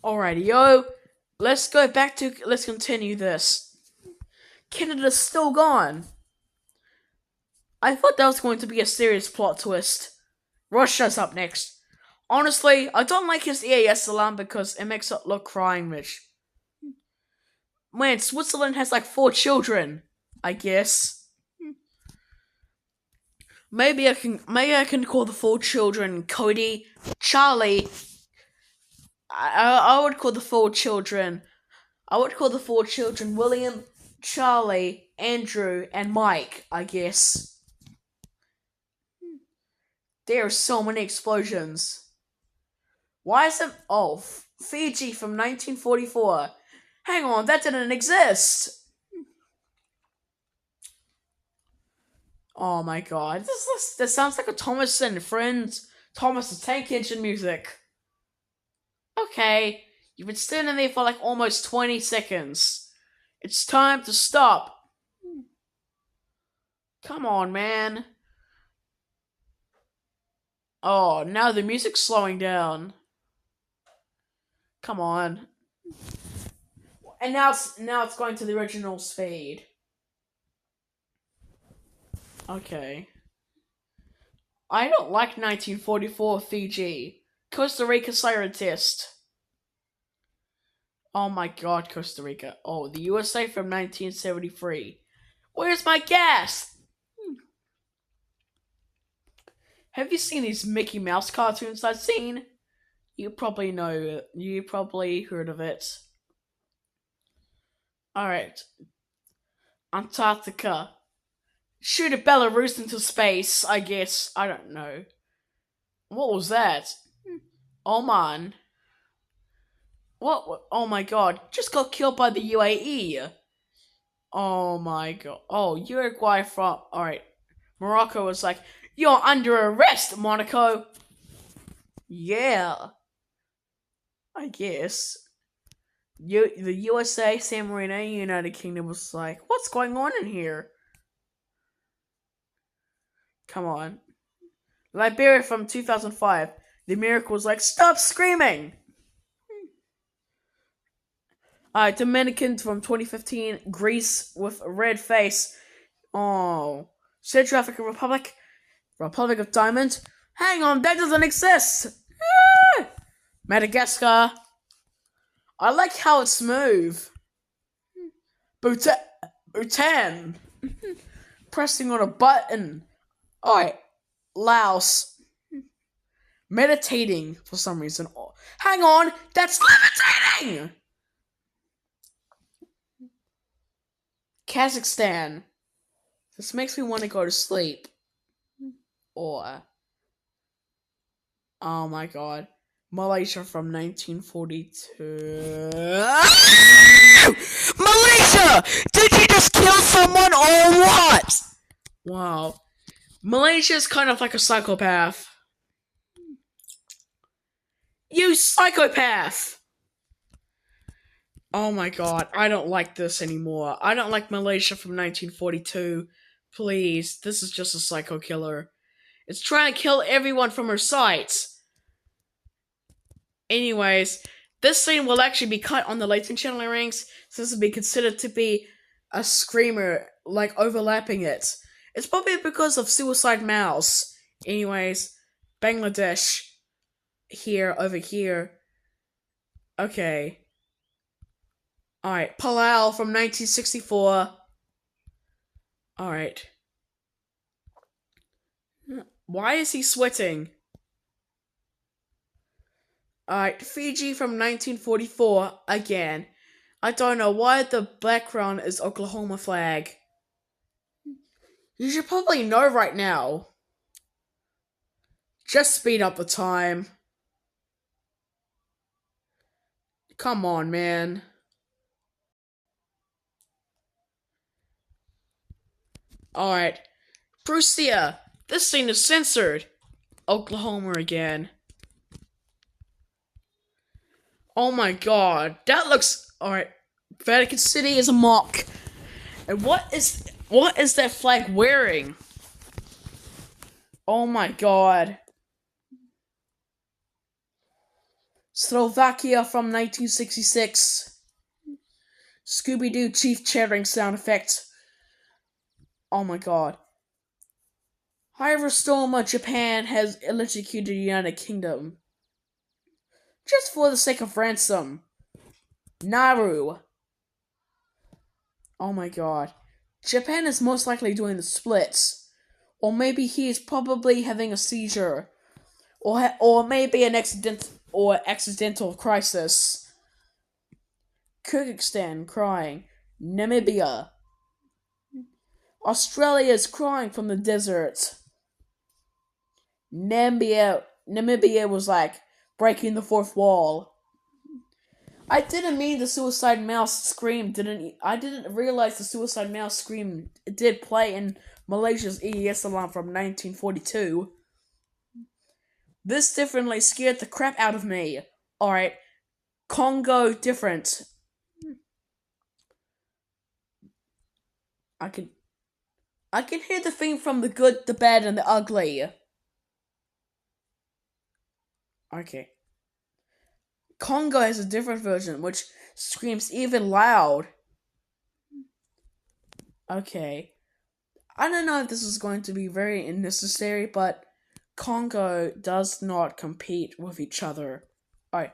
Alrighty, yo. Let's continue this. Canada's still gone. I thought that was going to be a serious plot twist. Russia's up next. Honestly, I don't like his Eas Alarm because it makes it look crime rich. Man, Switzerland has like 4 children, I guess. Maybe I can call the 4 children Cody, Charlie. I would call the 4 children. I would call the 4 children William, Charlie, Andrew, and Mike, I guess. There are so many explosions. Why is it? Oh, Fiji from 1944. Hang on, that didn't exist. Oh my god, this sounds like a Thomas and Friends Thomas the Tank Engine music. Okay, you've been standing there for like almost 20 seconds. It's time to stop. Come on, man. Oh, now the music's slowing down. Come on. And now it's going to the original speed. Okay. I don't like 1944 Fiji. Costa Rica siren test. Oh my god, Costa Rica. Oh, the USA from 1973. Where's my gas? Have you seen these Mickey Mouse cartoons I've seen? You probably know it. You probably heard of it. Alright. Antarctica. Shoot a Belarus into space, I guess. I don't know. What was that? Oman. What? Oh my god. Just got killed by the UAE. Oh my god. Oh, Uruguay from. Alright. Morocco was like, you're under arrest, Monaco. Yeah. I guess. The USA, San Marino, United Kingdom was like, what's going on in here? Come on. Liberia from 2005. The miracle was like, stop screaming! Dominican from 2015. Greece with a red face. Oh. Central African Republic. Republic of Diamond. Hang on, that doesn't exist! Ah! Madagascar. I like how it's smooth. Bhutan. Pressing on a button. Alright. Laos. Meditating for some reason. Oh, hang on, that's levitating! Kazakhstan. This makes me want to go to sleep. Or, oh my god, Malaysia from 1942. Malaysia! Did you just kill someone or what? Wow. Malaysia's kind of like a psychopath. You psychopath! Oh my god, I don't like this anymore. I don't like Malaysia from 1942. Please, this is just a psycho killer. It's trying to kill everyone from her sight. Anyways, this scene will actually be cut on the Laityn Channel Airings, so this will be considered to be a screamer, like overlapping it. It's probably because of Suicide Mouse. Anyways, Bangladesh. Here, over here. Okay. Alright, Palau from 1964. Alright. Why is he sweating? Alright, Fiji from 1944, again. I don't know why the background is Oklahoma flag. You should probably know right now. Just speed up the time. Come on, man. Alright. Prussia. This scene is censored. Oklahoma again. Oh my god. That looks... Alright. Vatican City is a mock. And what is that flag wearing? Oh my god. Slovakia from 1966. Scooby-Doo Chief cheering sound effect. Oh my god. However, Stoma, Japan has electrocuted the United Kingdom. Just for the sake of ransom. Naru. Oh my god. Japan is most likely doing the splits. Or maybe he is probably having a seizure. Or maybe an accidental crisis. Kyrgyzstan crying. Namibia. Australia is crying from the desert. Namibia was like breaking the fourth wall. I didn't mean the suicide mouse scream I didn't realize the suicide mouse scream did play in Malaysia's Eas Alarm from 1942. This definitely scared the crap out of me. Alright. Congo different. I can hear the theme from the good, the bad, and the ugly. Okay. Congo has a different version, which screams even loud. Okay. I don't know if this is going to be very necessary, but Congo does not compete with each other. Alright.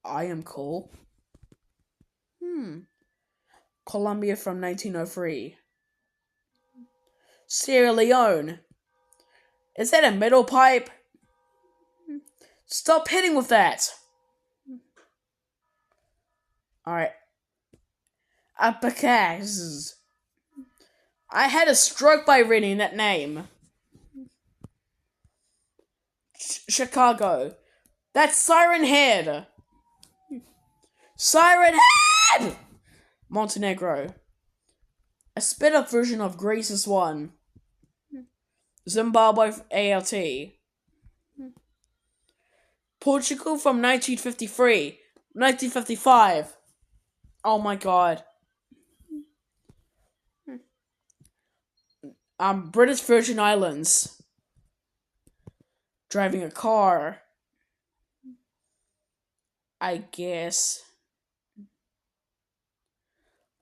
I am cool. Colombia from 1903. Sierra Leone. Is that a metal pipe? Stop hitting with that! Alright. Abacaz. I had a stroke by reading that name. Chicago. That's Siren Head! Siren Head! Montenegro. A sped up version of Greece's one. Zimbabwe ALT. Portugal from 1953. 1955. Oh my god. British Virgin Islands. Driving a car. I guess.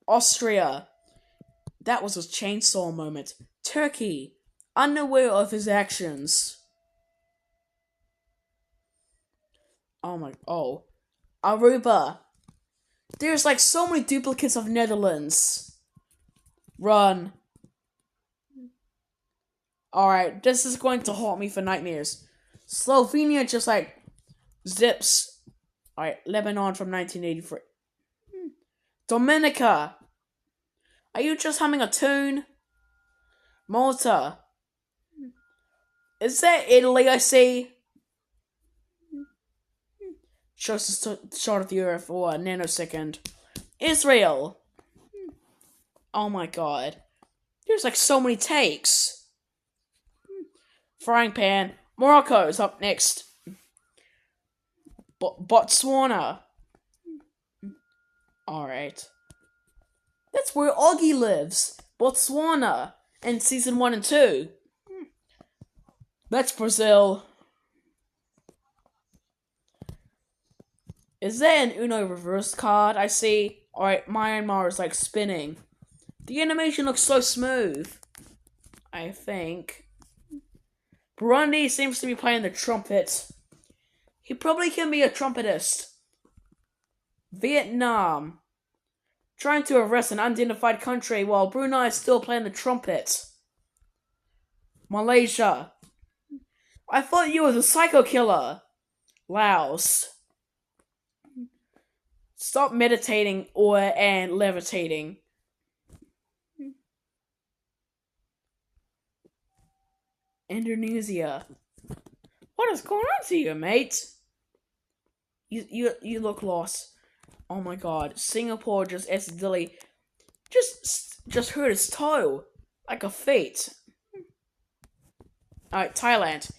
Austria. That was a chainsaw moment. Turkey. Unaware of his actions. Oh. Aruba. There's like so many duplicates of Netherlands. Run. Alright, this is going to haunt me for nightmares. Slovenia just like zips. Alright, Lebanon from 1983. Dominica. Are you just humming a tune? Malta. Is that Italy I see? Shows a shot of the earth for a nanosecond. Israel. Oh my god. There's like so many takes. Frying pan. Morocco is up next. Botswana. Alright. That's where Augie lives. Botswana. In season 1 and 2. That's Brazil. Is that an Uno reverse card I see? Alright, Myanmar is like spinning. The animation looks so smooth. I think. Burundi seems to be playing the trumpet. He probably can be a trumpetist. Vietnam. Trying to arrest an unidentified country while Brunei is still playing the trumpet. Malaysia. I thought you were the psycho killer. Laos. Stop meditating and levitating. Indonesia. What is going on to you, mate? You look lost. Oh my god. Singapore just accidentally just hurt his toe. Like a feet. Alright, Thailand.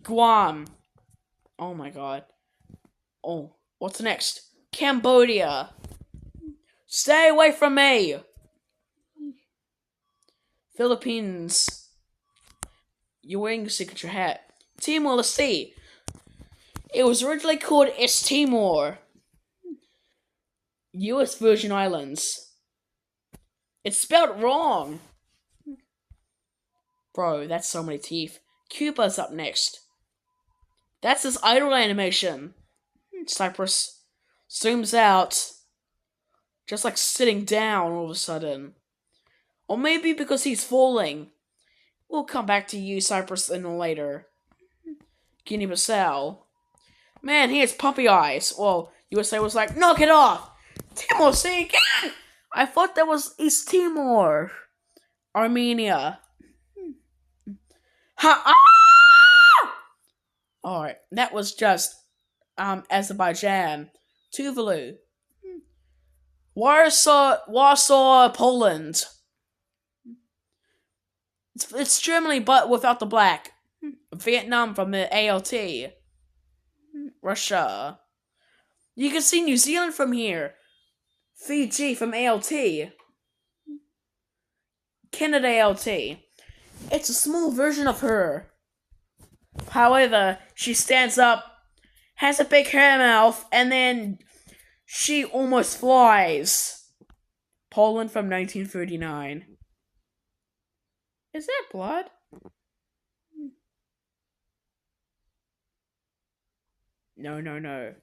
Guam. Oh my god. Oh, what's next? Cambodia. Stay away from me. Philippines. You're wearing a signature hat. Timor Leste. It was originally called East Timor, U.S. Virgin Islands. It's spelled wrong. Bro, that's so many teeth. Cuba's up next. That's his idle animation. Cyprus zooms out, just like sitting down all of a sudden. Or maybe because he's falling. We'll come back to you, Cyprus, later. Guinea-Bissau. Man, he has puppy eyes. Well, USA was like, knock it off! Timor, say again! I thought that was East Timor. Armenia. Ha! Ah! Alright, that was just Azerbaijan. Tuvalu. Warsaw, Poland. It's Germany, but without the black. Vietnam from the ALT. Russia. You can see New Zealand from here. Fiji from ALT. Canada ALT. It's a small version of her. However, she stands up, has a big hair mouth, and then she almost flies. Poland from 1939. Is that blood? No.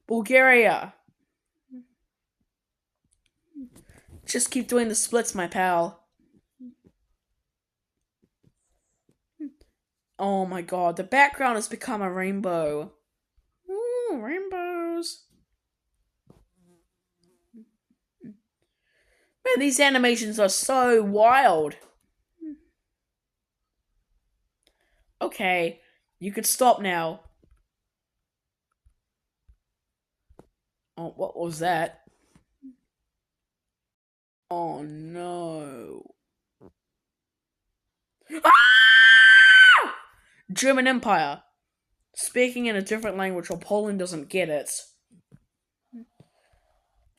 Bulgaria. Just keep doing the splits, my pal. Oh my god, the background has become a rainbow. Ooh, rainbows. Man, these animations are so wild. Okay, you could stop now. Oh, what was that? Oh no. Ah! German Empire. Speaking in a different language while Poland doesn't get it.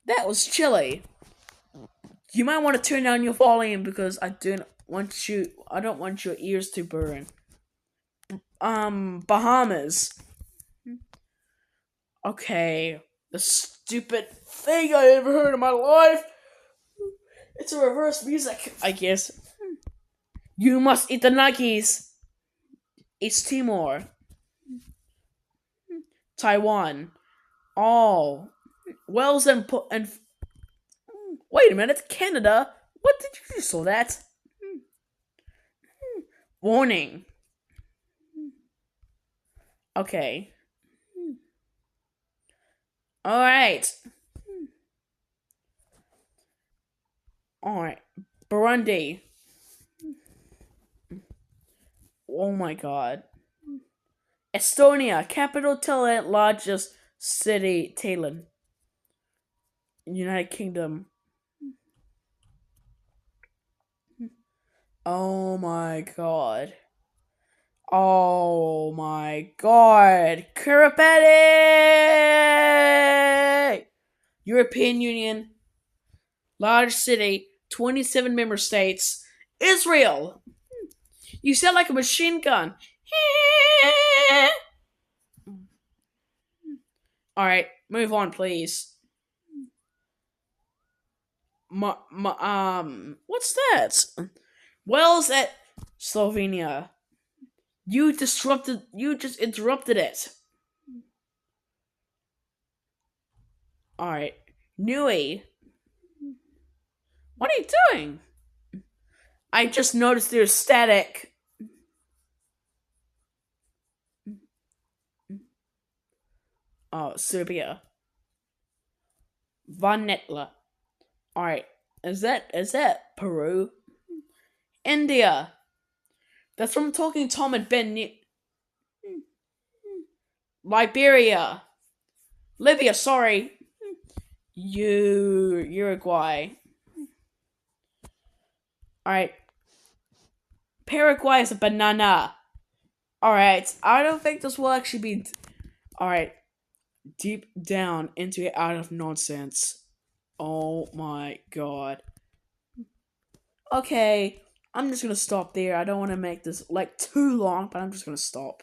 That was chilly. You might want to turn down your volume because I don't want your ears to burn. Bahamas. Okay. The stupid thing I ever heard in my life. It's a reverse music, I guess. You must eat the nuggies. It's Timor. Taiwan. Oh. Wales and wait a minute, Canada? What did you saw that? Warning. Okay. Alright. Alright. Burundi. Oh my god. Estonia. Capital Tallinn. Largest city Tallinn. United Kingdom. Oh my god. Oh my god. Kiribati! European Union. Large city. 27 member states. Israel! You sound like a machine gun. Alright, move on, please. What's that? Wales at Slovenia. You just interrupted it. Alright. Nui. What are you doing? I just noticed there's static. Oh, Serbia. Vanetla. Alright. Is that Peru? India. That's from Talking Tom and Ben. Liberia. Libya, sorry. Uruguay. Alright. Paraguay is a banana. Alright. I don't think this will actually be. Alright. Deep down into it out of nonsense. Oh my god. Okay. I'm just gonna stop there. I don't want to make this like too long, but I'm just gonna stop.